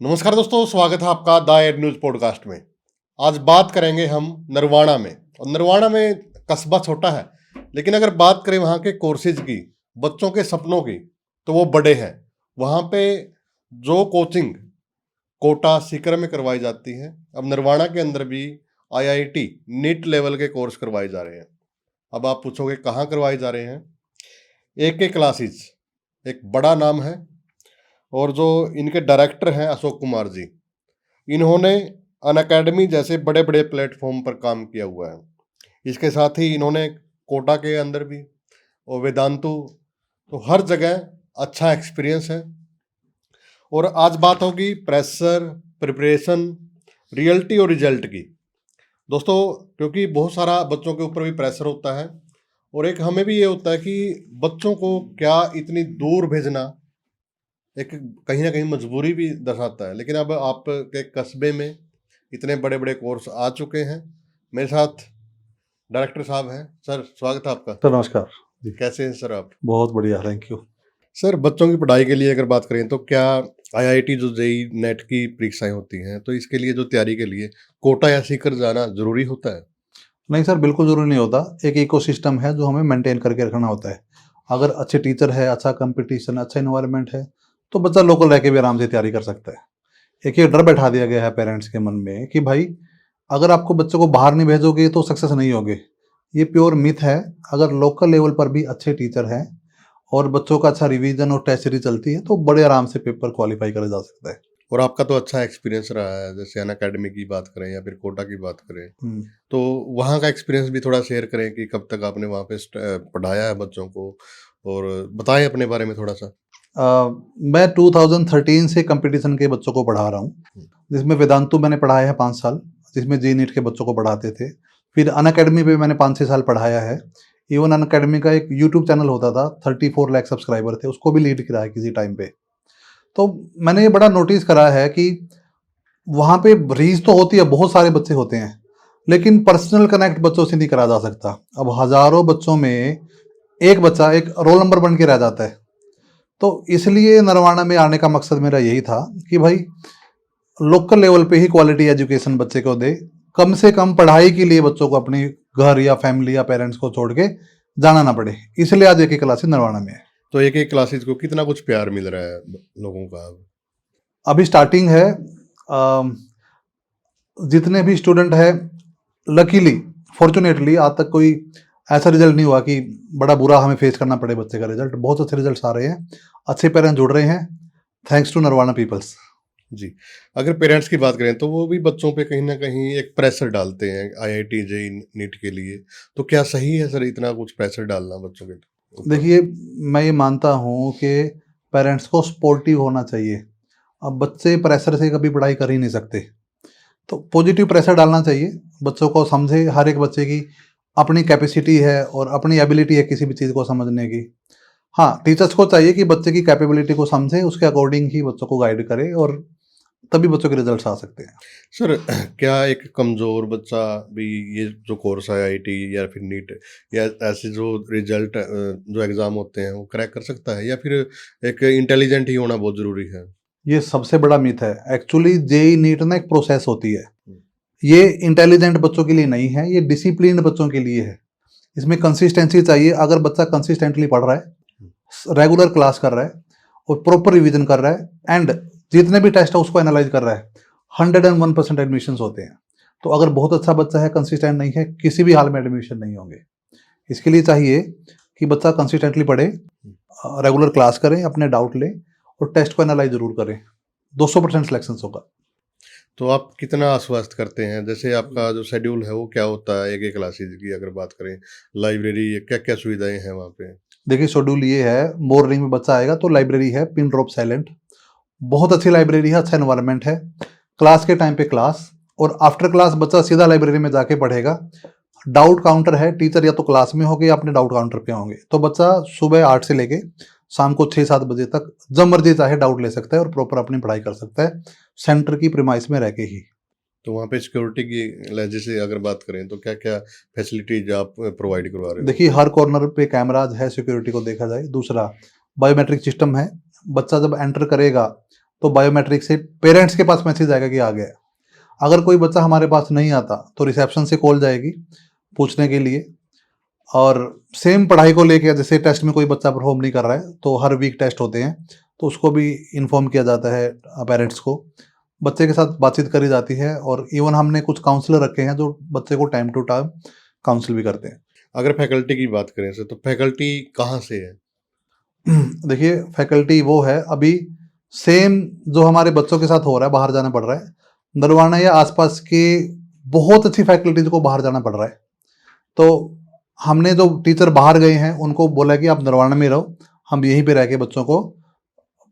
नमस्कार दोस्तों, स्वागत है आपका द एड न्यूज पॉडकास्ट में। आज बात करेंगे हम नरवाना में। और नरवाना में कस्बा छोटा है, लेकिन अगर बात करें वहाँ के कोर्सेज की, बच्चों के सपनों की, तो वो बड़े हैं। वहाँ पे जो कोचिंग कोटा सीकर में करवाई जाती है, अब नरवाना के अंदर भी आईआईटी नीट लेवल के कोर्स करवाए जा रहे हैं। अब आप पूछोगे कहाँ करवाए जा रहे हैं। एक क्लासेस एक बड़ा नाम है, और जो इनके डायरेक्टर हैं अशोक कुमार जी, इन्होंने अनअकैडमी जैसे बड़े बड़े प्लेटफॉर्म पर काम किया हुआ है। इसके साथ ही इन्होंने कोटा के अंदर भी और वेदांतु, तो हर जगह अच्छा एक्सपीरियंस है। और आज बात होगी प्रेशर, प्रिपरेशन, रियलिटी और रिजल्ट की। दोस्तों, क्योंकि बहुत सारा बच्चों के ऊपर भी प्रेशर होता है, और एक हमें भी ये होता है कि बच्चों को क्या इतनी दूर भेजना एक कहीं ना कहीं मजबूरी भी दर्शाता है। लेकिन अब आपके कस्बे में इतने बड़े बड़े कोर्स आ चुके हैं। मेरे साथ डायरेक्टर साहब हैं। सर, स्वागत है आपका। सर नमस्कार जी। कैसे हैं सर आप? बहुत बढ़िया, थैंक यू। सर, बच्चों की पढ़ाई के लिए अगर बात करें तो क्या आईआईटी जो जेई नेट की परीक्षाएं होती हैं, तो इसके लिए जो तैयारी के लिए कोटा या सीकर जाना जरूरी होता है? नहीं सर, बिल्कुल ज़रूरी नहीं होता। एक इकोसिस्टम है जो हमें मेंटेन करके रखना होता है। अगर अच्छे टीचर है, अच्छा कंपटीशन, अच्छा इन्वायरमेंट है, तो बच्चा लोकल रह के भी आराम से तैयारी कर सकता है। एक ये डर बैठा दिया गया है पेरेंट्स के मन में कि भाई अगर आपको बच्चों को बाहर नहीं भेजोगे तो सक्सेस नहीं होगे। ये प्योर मिथ है। अगर लोकल लेवल पर भी अच्छे टीचर हैं और बच्चों का अच्छा रिवीजन और टेस्ट सीरीज चलती है तो बड़े आराम से पेपर क्वालिफाई करा जा सकता है। और आपका तो अच्छा एक्सपीरियंस रहा है, जैसे अनअकैडमी की बात करें या फिर कोटा की बात करें, तो वहाँ का एक्सपीरियंस भी थोड़ा शेयर करें कि कब तक आपने वहाँ पे पढ़ाया है बच्चों को, और बताएं अपने बारे में थोड़ा सा। मैं 2013 से कंपटीशन के बच्चों को पढ़ा रहा हूँ, जिसमें वेदांतु मैंने पढ़ाया है 5 साल, जिसमें जी नीट के बच्चों को पढ़ाते थे। फिर अनअकैडमी पे मैंने 5-6 साल पढ़ाया है। इवन अनअकैडमी का एक यूट्यूब चैनल होता था, 34 लाख सब्सक्राइबर थे, उसको भी लीड किया है किसी टाइम पे। तो मैंने ये बड़ा नोटिस करा है कि वहाँ पे रीच तो होती है, बहुत सारे बच्चे होते हैं, लेकिन पर्सनल कनेक्ट बच्चों से नहीं करा जा सकता। अब हजारों बच्चों में एक बच्चा एक रोल नंबर बन के रह जाता है। तो इसलिए नरवाना में आने का मकसद मेरा यही था कि भाई लोकल लेवल पे ही क्वालिटी एजुकेशन बच्चे को दे, कम से कम पढ़ाई के लिए बच्चों को अपने घर या फैमिली या पेरेंट्स को छोड़ के जाना ना पड़े। इसलिए आज एक क्लासेस नरवाना में है। तो एक क्लासेस को कितना कुछ प्यार मिल रहा है लोगों का? अभी स्टार्टिंग है। जितने भी स्टूडेंट है, लकीली फॉर्चुनेटली आज तक कोई ऐसा रिजल्ट नहीं हुआ कि बड़ा बुरा हमें फेस करना पड़े। बच्चे का रिजल्ट बहुत अच्छे रिजल्ट्स आ रहे हैं, अच्छे पेरेंट्स जुड़ रहे हैं, थैंक्स टू नरवाना पीपल्स जी। अगर पेरेंट्स की बात करें तो वो भी बच्चों पे कहीं ना कहीं एक प्रेशर डालते हैं आईआईटी जेई नीट के लिए, तो क्या सही है सर इतना कुछ प्रेशर डालना बच्चों के ऊपर? देखिए, मैं ये मानता हूँ कि पेरेंट्स को सपोर्टिव होना चाहिए। अब बच्चे प्रेशर से कभी पढ़ाई कर ही नहीं सकते, तो पॉजिटिव प्रेशर डालना चाहिए। बच्चों को समझे, हर एक बच्चे की अपनी कैपेसिटी है और अपनी एबिलिटी है किसी भी चीज़ को समझने की। हाँ, टीचर्स को चाहिए कि बच्चे की कैपेबिलिटी को समझे, उसके अकॉर्डिंग ही बच्चों को गाइड करे, और तभी बच्चों के रिजल्ट्स आ सकते हैं। सर, क्या एक कमजोर बच्चा भी ये जो कोर्स है आईआईटी या फिर नीट या ऐसे जो रिजल्ट जो एग्जाम होते हैं वो क्रैक कर सकता है, या फिर एक इंटेलिजेंट ही होना बहुत जरूरी है? ये सबसे बड़ा मिथ है। एक्चुअली जेई नीट ना एक प्रोसेस होती है। ये इंटेलिजेंट बच्चों के लिए नहीं है, ये डिसिप्लिन बच्चों के लिए है। इसमें कंसिस्टेंसी चाहिए। अगर बच्चा कंसिस्टेंटली पढ़ रहा है, रेगुलर क्लास कर रहा है और प्रॉपर रिवीजन कर रहा है, एंड जितने भी टेस्ट है उसको एनालाइज कर रहा है, 101% एडमिशन होते हैं। तो अगर बहुत अच्छा बच्चा है, कंसिस्टेंट नहीं है, किसी भी हाल में एडमिशन नहीं होंगे। इसके लिए चाहिए कि बच्चा कंसिस्टेंटली पढ़े, रेगुलर क्लास करें, अपने डाउट ले और टेस्ट को एनालाइज जरूर करें। 200% सिलेक्शन होगा। तो आप कितना आश्वस्त करते हैं, जैसे आपका जो शेड्यूल है वो क्या होता है एक क्लासेज की अगर बात करें, लाइब्रेरी क्या क्या सुविधाएं हैं वहाँ पे? देखिए, शेड्यूल ये है, मॉर्निंग में बच्चा आएगा तो लाइब्रेरी है पिन ड्रॉप साइलेंट, बहुत अच्छी लाइब्रेरी है, अच्छा एनवायरनमेंट है। क्लास के टाइम पे क्लास, और आफ्टर क्लास बच्चा सीधा लाइब्रेरी में जाके पढ़ेगा। डाउट काउंटर है, टीचर या तो क्लास में होंगे या अपने डाउट काउंटर पे होंगे। तो बच्चा सुबह 8 से लेके शाम को 6-7 बजे तक जब मर्जी चाहे डाउट ले सकता है और प्रॉपर अपनी पढ़ाई कर सकता है, सेंटर की प्रीमाइस में रह के ही। तो वहाँ पे सिक्योरिटी की लहजे से अगर बात करें तो क्या क्या फैसिलिटीज आप प्रोवाइड करवा रहे हो? देखिए, हर कॉर्नर पे कैमराज है, सिक्योरिटी को देखा जाए। दूसरा, बायोमेट्रिक सिस्टम है। बच्चा जब एंटर करेगा तो बायोमेट्रिक से पेरेंट्स के पास मैसेज आएगा कि आ गया। अगर कोई बच्चा हमारे पास नहीं आता तो रिसेप्शन से कॉल जाएगी पूछने के लिए। और सेम पढ़ाई को लेके जैसे टेस्ट में कोई बच्चा परफॉर्म नहीं कर रहा है तो हर वीक टेस्ट होते हैं, तो उसको भी इन्फॉर्म किया जाता है पेरेंट्स को। बच्चे के साथ बातचीत करी जाती है और इवन हमने कुछ काउंसलर रखे हैं जो बच्चे को टाइम टू टाइम काउंसिल भी करते हैं। अगर फैकल्टी की बात करें सर, तो फैकल्टी कहाँ से है? देखिए फैकल्टी वो है अभी सेम जो हमारे बच्चों के साथ हो रहा है, बाहर जाना पड़ रहा है। नरवाना या आसपास के बहुत अच्छी फैकल्टीज को बाहर जाना पड़ रहा है, तो हमने जो टीचर बाहर गए हैं उनको बोला कि आप नरवाना में रहो, हम यहीं पे रह के बच्चों को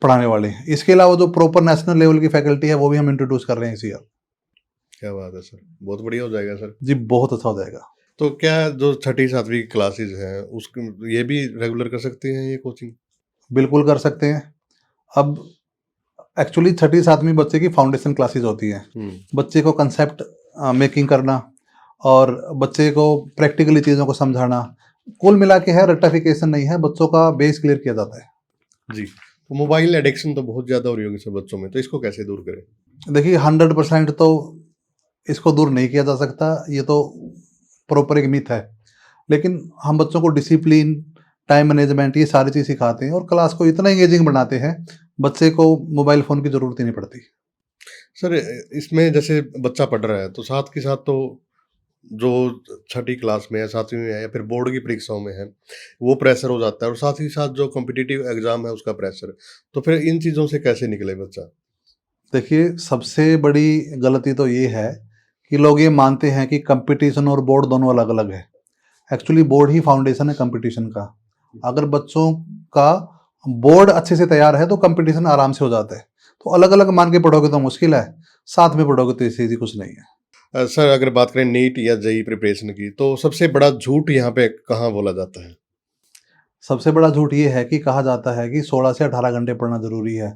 पढ़ाने वाले हैं। इसके अलावा जो प्रॉपर नेशनल लेवल की फैकल्टी है वो भी हम इंट्रोड्यूस कर रहे हैं इस ईयर। क्या बात है सर, बहुत बढ़िया हो जाएगा सर। जी बहुत अच्छा हो जाएगा। तो क्या जो छठी सातवीं की क्लासेज हैं उसकी ये भी रेगुलर कर सकते हैं ये कोचिंग? बिल्कुल कर सकते हैं। अब एक्चुअली छठी सातवीं बच्चे की फाउंडेशन क्लासेज होती हैं। बच्चे को कंसेप्ट मेकिंग करना और बच्चे को प्रैक्टिकली चीज़ों को समझाना, कुल मिला के है, रट्टाफिकेशन नहीं है, बच्चों का बेस क्लियर किया जाता है। जी, तो मोबाइल एडिक्शन तो बहुत ज़्यादा हो रही होगी सर बच्चों में, तो इसको कैसे दूर करें? देखिए 100% तो इसको दूर नहीं किया जा सकता, ये तो प्रॉपर एक मिथ है। लेकिन हम बच्चों को डिसिप्लिन, टाइम मैनेजमेंट, ये सारी चीज़ सिखाते हैं और क्लास को इतना एंगेजिंग बनाते हैं, बच्चे को मोबाइल फ़ोन की ज़रूरत ही नहीं पड़ती। सर इसमें जैसे बच्चा पढ़ रहा है तो साथ के साथ तो जो छठी क्लास में है, सातवीं में है या फिर बोर्ड की परीक्षाओं में है, वो प्रेशर हो जाता है और साथ ही साथ जो कॉम्पिटिटिव एग्जाम है उसका प्रेशर। तो फिर इन चीज़ों से कैसे निकले बच्चा? देखिए सबसे बड़ी गलती तो ये है कि लोग ये मानते हैं कि कंपटीशन और बोर्ड दोनों अलग अलग है। एक्चुअली बोर्ड ही फाउंडेशन है कंपटीशन का। अगर बच्चों का बोर्ड अच्छे से तैयार है तो कंपटीशन आराम से हो जाता है। तो अलग अलग मान के पढ़ोगे तो मुश्किल है, साथ में पढ़ोगे तो इसी कुछ नहीं है। सर अगर बात करें नीट या जेईई प्रिपरेशन की, तो सबसे बड़ा झूठ यहाँ पे कहाँ बोला जाता है? सबसे बड़ा झूठ ये है कि कहा जाता है कि 16 से 18 घंटे पढ़ना जरूरी है।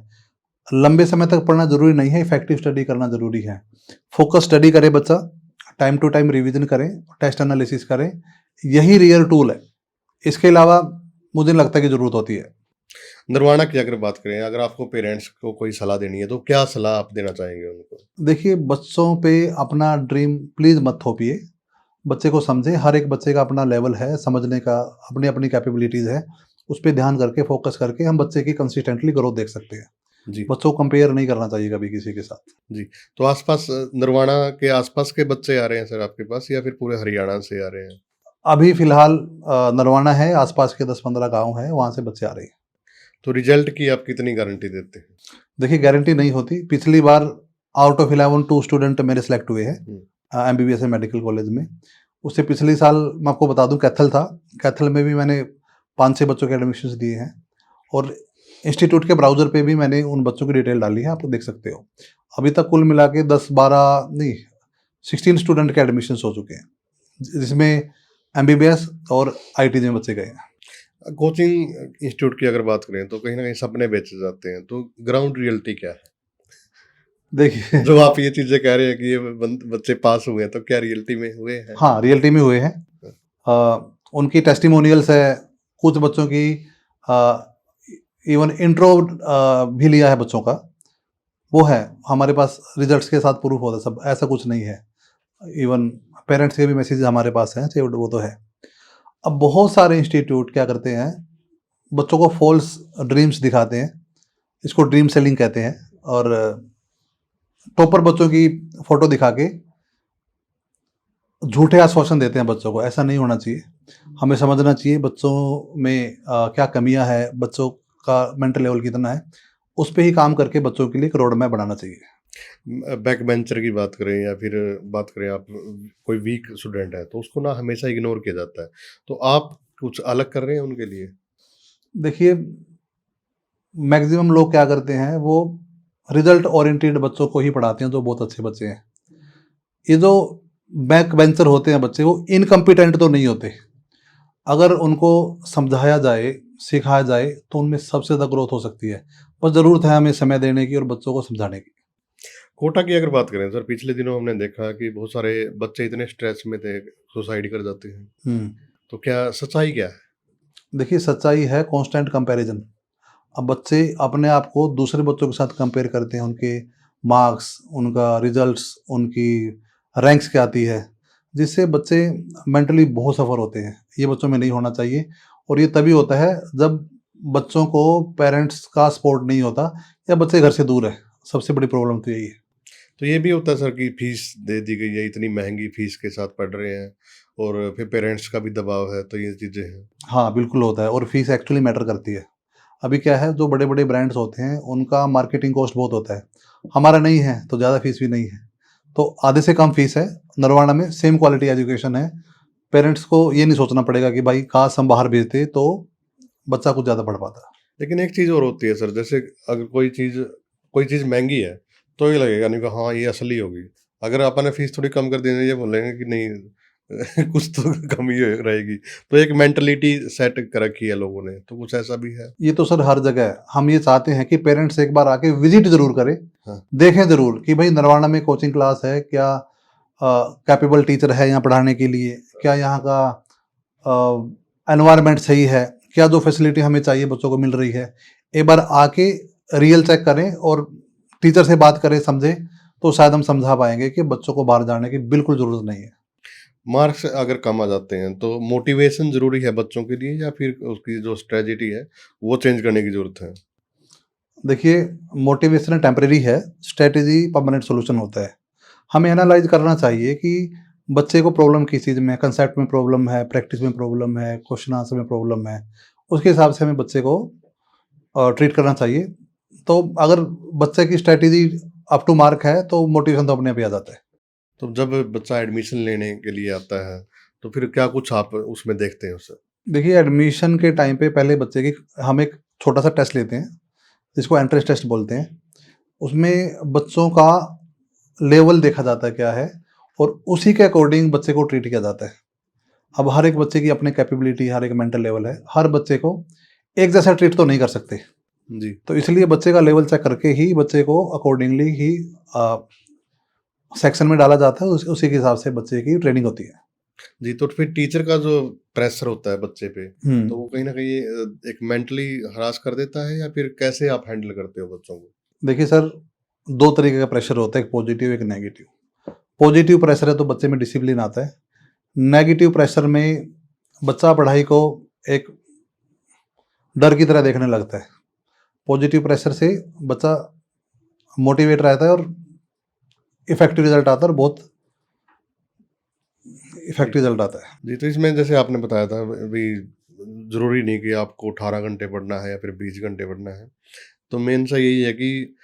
लंबे समय तक पढ़ना जरूरी नहीं है, इफेक्टिव स्टडी करना जरूरी है। फोकस स्टडी करे बच्चा, टाइम टू टाइम रिवीजन करें, टेस्ट एनालिसिस करें, यही रियल टूल है। इसके अलावा मुझे नहीं लगता कि जरूरत होती है। नरवाना की अगर बात करें, अगर आपको पेरेंट्स को कोई सलाह देनी है तो क्या सलाह आप देना चाहेंगे उनको? देखिए बच्चों पे अपना ड्रीम प्लीज मत थोपिए, बच्चे को समझे। हर एक बच्चे का अपना लेवल है समझने का, अपनी अपनी कैपेबिलिटीज है, उस पर ध्यान करके फोकस करके हम बच्चे की कंसिस्टेंटली ग्रोथ देख सकते हैं। जी बच्चों को कंपेयर नहीं करना चाहिए कभी किसी के साथ। जी। तो आसपास नरवाना के आसपास के बच्चे आ रहे हैं सर आपके पास, या फिर पूरे हरियाणा से आ रहे हैं? अभी फिलहाल नरवाना है, आसपास के 10-15 गांव हैं, वहां से बच्चे आ रहे हैं। तो रिजल्ट की आप कितनी गारंटी देते हैं? देखिए गारंटी नहीं होती। पिछली बार आउट ऑफ 11 2 स्टूडेंट मेरे सेलेक्ट हुए हैं एमबीबीएस मेडिकल कॉलेज में। उससे पिछले साल मैं आपको बता दूं कैथल था, कैथल में भी मैंने 5-6 बच्चों के एडमिशन दिए हैं और इंस्टीट्यूट के ब्राउज़र पे भी मैंने उन बच्चों की डिटेल डाली है, आप देख सकते हो। अभी तक कुल मिला के 10-12 नहीं 16 स्टूडेंट के एडमिशन हो चुके हैं, जिसमें एमबीबीएस और आईटी में बच्चे गए हैं। कोचिंग इंस्टीट्यूट की अगर बात करें तो कहीं ना कहीं सपने बेचे जाते हैं, तो ग्राउंड रियलिटी क्या है? देखिए जो आप ये चीजें कह रहे हैं कि ये बच्चे पास हुए हैं, तो क्या रियलिटी में हुए हैं? हाँ रियलिटी में हुए हैं। उनकी टेस्टिमोनियल्स है, कुछ बच्चों की इवन इंट्रो भी लिया है बच्चों का, वो है हमारे पास रिजल्ट्स के साथ प्रूफ होता है सब, ऐसा कुछ नहीं है। इवन पेरेंट्स के भी मैसेज हमारे पास हैं, सेव्ड, वो तो है। अब बहुत सारे इंस्टीट्यूट क्या करते हैं, बच्चों को फॉल्स ड्रीम्स दिखाते हैं, इसको ड्रीम सेलिंग कहते हैं, और टॉपर बच्चों की फोटो दिखा के झूठे आश्वासन देते हैं बच्चों को। ऐसा नहीं होना चाहिए। हमें समझना चाहिए बच्चों में क्या कमियां है, बच्चों का मेंटल लेवल कितना है, उस पर ही काम करके बच्चों के लिए एक रोड मैप बनाना चाहिए। बैक बेंचर की बात करें या फिर बात करें आप कोई वीक स्टूडेंट है तो उसको ना हमेशा इग्नोर किया जाता है, तो आप कुछ अलग कर रहे हैं उनके लिए? देखिए मैक्सिमम लोग क्या करते हैं, वो रिजल्ट ओरिएंटेड बच्चों को ही पढ़ाते हैं जो बहुत अच्छे बच्चे हैं। ये जो बैक बेंचर होते हैं बच्चे, वो इनकम्पिटेंट तो नहीं होते। अगर उनको समझाया जाए, सिखाया जाए, तो उनमें सबसे ज़्यादा ग्रोथ हो सकती है। बस ज़रूरत है हमें समय देने की और बच्चों को समझाने की। कोटा की अगर बात करें सर, पिछले दिनों हमने देखा कि बहुत सारे बच्चे इतने स्ट्रेस में थे, सुसाइड कर जाते हैं, तो क्या सच्चाई क्या है? देखिए सच्चाई है कांस्टेंट कंपैरिजन। अब बच्चे अपने आप को दूसरे बच्चों के साथ कंपेयर करते हैं, उनके मार्क्स, उनका रिजल्ट्स, उनकी रैंक्स क्या आती है, जिससे बच्चे मेंटली बहुत सफ़र होते हैं। ये बच्चों में नहीं होना चाहिए, और ये तभी होता है जब बच्चों को पेरेंट्स का सपोर्ट नहीं होता या बच्चे घर से दूर है। सबसे बड़ी प्रॉब्लम तो यही है। तो ये भी होता है सर कि फीस दे दी गई है, इतनी महंगी फीस के साथ पढ़ रहे हैं और फिर पेरेंट्स का भी दबाव है, तो ये चीज़ें हैं। हाँ, बिल्कुल होता है, और फीस एक्चुअली मैटर करती है। अभी क्या है, जो बड़े-बड़े ब्रांड्स होते हैं, उनका मार्केटिंग कॉस्ट बहुत होता है। हमारा नहीं है, तो ज़्यादा फीस भी नहीं है। तो आधे से कम फीस है। नरवाना में सेम क्वालिटी एजुकेशन है। पेरेंट्स को ये नहीं सोचना पड़ेगा कि भाई काश हम बाहर भेजते तो बच्चा कुछ ज़्यादा पढ़ पाता। लेकिन एक चीज़ और होती है सर, जैसे अगर कोई चीज़ महंगी है, तो ये लगेगा नहीं कि हाँ, ये असली होगी। अगर अपन ने फीस थोड़ी कम कर दी, ये बोलेंगे कि नहीं कुछ तो कमी रहेगी। तो एक मेंटालिटी सेट कर रखी है लोगों ने, तो कुछ ऐसा भी है? ये तो सर हर जगह है। हम ये चाहते हैं कि पेरेंट्स एक बार आके विजिट ज़रूर करें, हाँ। देखें ज़रूर कि भाई नरवाना में कोचिंग क्लास है क्या, कैपेबल टीचर है यहाँ पढ़ाने के लिए, क्या यहाँ का एनवायरनमेंट सही है, क्या जो फैसिलिटी हमें चाहिए बच्चों को मिल रही है। एक बार आके रियल चेक करें और टीचर से बात करें, समझें, तो शायद हम समझा पाएंगे कि बच्चों को बाहर जाने की बिल्कुल ज़रूरत नहीं है। मार्क्स अगर कम आ जाते हैं, तो मोटिवेशन ज़रूरी है बच्चों के लिए, या फिर उसकी जो स्ट्रेटजी है, वो चेंज करने की ज़रूरत है? देखिए, मोटिवेशन टेम्परेरी है, स्ट्रेटजी परमानेंट सॉल्यूशन होता है। हमें एनालाइज करना चाहिए कि बच्चे को प्रॉब्लम किस चीज़ में है, कंसेप्ट में प्रॉब्लम है, प्रैक्टिस में प्रॉब्लम है, क्वेश्चन आंसर में प्रॉब्लम है। उसके हिसाब से हमें बच्चे को ट्रीट करना चाहिए। तो अगर बच्चे की स्ट्रेटजी अप टू मार्क है तो मोटिवेशन तो अपने आप ही आ जाता है। तो जब बच्चा एडमिशन लेने के लिए आता है, तो फिर क्या कुछ आप उसमें देखते हैं उससे? देखिए, एडमिशन के टाइम पे पहले बच्चे की हम एक छोटा सा टेस्ट लेते हैं, जिसको एंट्रेंस टेस्ट बोलते हैं। उसमें बच्चों का लेवल देखा जाता है क्या है, और उसी के अकॉर्डिंग बच्चे को ट्रीट किया जाता है। अब हर एक बच्चे की अपनी कैपेबिलिटी, हर एक मेंटल लेवल है, हर बच्चे को एक जैसा ट्रीट तो नहीं कर सकते। जी। तो इसलिए बच्चे का लेवल चेक करके ही बच्चे को अकॉर्डिंगली ही सेक्शन में डाला जाता है। उसी के हिसाब से बच्चे की ट्रेनिंग होती है। जी, तो फिर टीचर का जो प्रेशर होता है बच्चे पे, तो वो कहीं न कहीं एक मेंटली हरास कर देता है, या फिर कैसे आप हैंडल करते हो बच्चों को? देखिए सर, 2 तरीके का प्रेशर होता है, एक पॉजिटिव एक नेगेटिव। पॉजिटिव प्रेशर है तो बच्चे में डिसिप्लिन आता है। नेगेटिव प्रेशर में बच्चा पढ़ाई को एक डर की तरह देखने लगता है। पॉजिटिव प्रेशर से बच्चा मोटिवेट रहता है और इफेक्टिव रिजल्ट आता है, और बहुत इफेक्टिव रिजल्ट आता है। जी, तो इसमें जैसे आपने बताया था, अभी ज़रूरी नहीं कि आपको 18 घंटे पढ़ना है या फिर 20 घंटे पढ़ना है। तो मेन सा यही है कि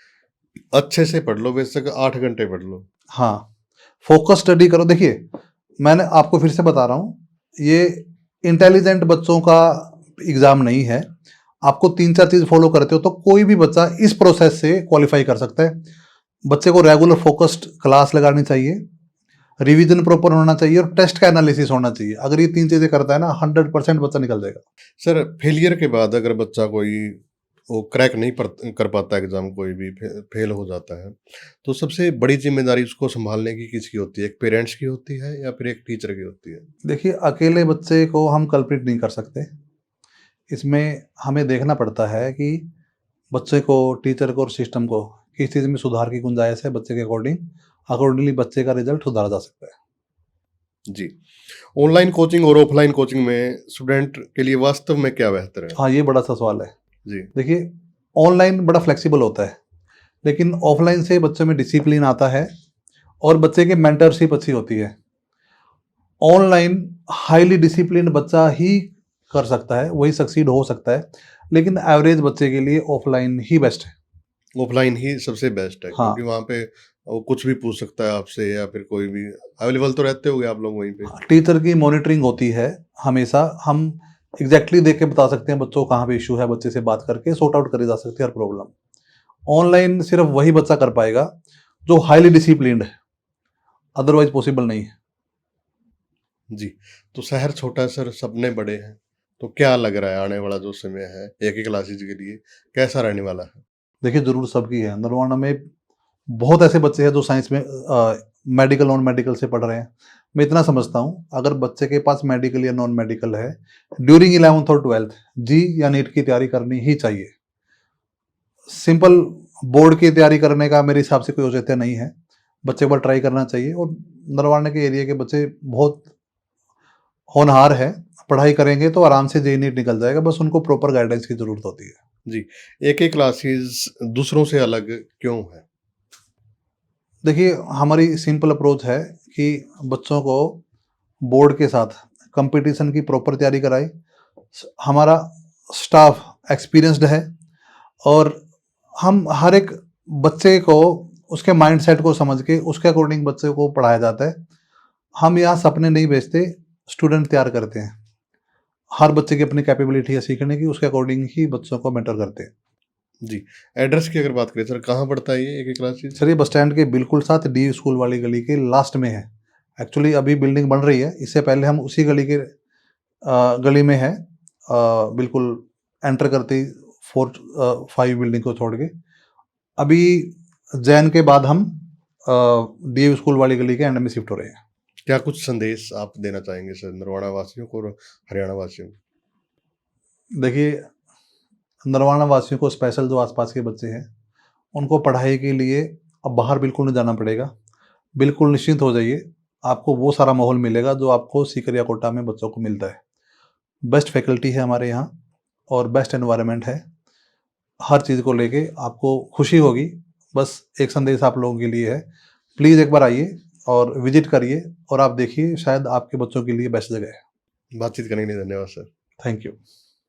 अच्छे से पढ़ लो, बेशक 8 घंटे पढ़ लो। हाँ, फोकस स्टडी करो। देखिए, मैंने आपको फिर से बता रहा हूँ, ये इंटेलिजेंट बच्चों का एग्ज़ाम नहीं है। आपको 3-4 चीज़ फॉलो करते हो तो कोई भी बच्चा इस प्रोसेस से क्वालिफाई कर सकता है। बच्चे को रेगुलर फोकस्ड क्लास लगानी चाहिए, रिवीजन प्रॉपर होना चाहिए, और टेस्ट का एनालिसिस होना चाहिए। अगर ये 3 चीज़ें करता है ना, 100% बच्चा निकल जाएगा। सर, फेलियर के बाद अगर बच्चा कोई वो क्रैक नहीं कर पाता एग्ज़ाम, कोई भी फेल हो जाता है, तो सबसे बड़ी ज़िम्मेदारी उसको सँभालने की किसकी होती है? एक पेरेंट्स की होती है या फिर एक टीचर की होती है? देखिए, अकेले बच्चे को हम कल्प्रिट नहीं कर सकते। इसमें हमें देखना पड़ता है कि बच्चे को, टीचर को और सिस्टम को किस चीज़ में सुधार की गुंजाइश है। बच्चे के अकॉर्डिंगली बच्चे का रिजल्ट सुधारा जा सकता है। जी। ऑनलाइन कोचिंग और ऑफलाइन कोचिंग में स्टूडेंट के लिए वास्तव में क्या बेहतर है? हाँ, ये बड़ा सा सवाल है। जी। देखिए, ऑनलाइन बड़ा फ्लेक्सिबल होता है, लेकिन ऑफलाइन से बच्चों में डिसिप्लिन आता है और बच्चे की मेंटरशिप अच्छी होती है। ऑनलाइन हाईली डिसिप्लिन बच्चा ही कर सकता है, वही सक्सीड हो सकता है, लेकिन एवरेज बच्चे के लिए ऑफलाइन ही बेस्ट है। ऑफलाइन ही सबसे बेस्ट है, हाँ। क्योंकि वहाँ पे वो कुछ भी पूछ सकता है आपसे, या फिर कोई भी अवेलेबल तो रहते होगे आप लोग वहीं पे। टीचर की मॉनिटरिंग होती है हमेशा। हम एग्जैक्टली देख के बता सकते हैं बच्चों को कहाँ पे इशू है, बच्चे से बात करके सॉर्ट आउट करी जा सकती है हर प्रॉब्लम। ऑनलाइन सिर्फ वही बच्चा कर पाएगा जो हाईली डिसिप्लिन्ड है, अदरवाइज पॉसिबल नहीं है। जी। तो शहर छोटा है सर, सपने बड़े हैं, तो क्या लग रहा है आने वाला जो समय है एक ही क्लासेज के लिए कैसा रहने वाला है? देखिए, ज़रूर सबकी है। नरवाना में बहुत ऐसे बच्चे हैं जो साइंस में मेडिकल नॉन मेडिकल से पढ़ रहे हैं। मैं इतना समझता हूँ, अगर बच्चे के पास मेडिकल या नॉन मेडिकल है, ड्यूरिंग 11th और 12th जी या नीट की तैयारी करनी ही चाहिए। सिंपल बोर्ड की तैयारी करने का मेरे हिसाब से कोई औचित्य नहीं है। बच्चे को ट्राई करना चाहिए, और नरवाना के एरिया के बच्चे बहुत होनहार है, पढ़ाई करेंगे तो आराम से जेई नीट निकल जाएगा, बस उनको प्रॉपर गाइडेंस की जरूरत होती है। जी, एक एक क्लासेस दूसरों से अलग क्यों है? देखिए, हमारी सिंपल अप्रोच है कि बच्चों को बोर्ड के साथ कंपटीशन की प्रॉपर तैयारी कराई। हमारा स्टाफ एक्सपीरियंस्ड है, और हम हर एक बच्चे को उसके माइंडसेट को समझ के उसके अकॉर्डिंग बच्चे को पढ़ाया जाता है। हम यहाँ सपने नहीं बेचते, स्टूडेंट तैयार करते हैं। हर बच्चे की अपनी कैपेबिलिटी है सीखने की, उसके अकॉर्डिंग ही बच्चों को मेंटर करते हैं। जी, एड्रेस की अगर बात करें सर, कहाँ पड़ता है ये एक एक क्लासेस? सर, ये बस स्टैंड के बिल्कुल साथ डी स्कूल वाली गली के लास्ट में है। एक्चुअली अभी बिल्डिंग बन रही है, इससे पहले हम उसी गली के गली में है, बिल्कुल एंटर करते ही 4-5 बिल्डिंग को छोड़ के। अभी जैन के बाद हम डी स्कूल वाली गली के एंड में शिफ्ट हो रहे हैं। क्या कुछ संदेश आप देना चाहेंगे सर नरवाना वासियों को और हरियाणा वासियों को? देखिए, नरवाना वासियों को स्पेशल जो आसपास के बच्चे हैं, उनको पढ़ाई के लिए अब बाहर बिल्कुल नहीं जाना पड़ेगा। बिल्कुल निश्चिंत हो जाइए, आपको वो सारा माहौल मिलेगा जो आपको सीकरिया कोटा में बच्चों को मिलता है। बेस्ट फैकल्टी है हमारे यहाँ, और बेस्ट एनवायरनमेंट है। हर चीज़ को लेके आपको खुशी होगी। बस एक संदेश आप लोगों के लिए है, प्लीज़ एक बार आइए और विजिट करिए, और आप देखिए शायद आपके बच्चों के लिए बेस्ट जगह है। बातचीत करने के लिए धन्यवाद सर। Thank you.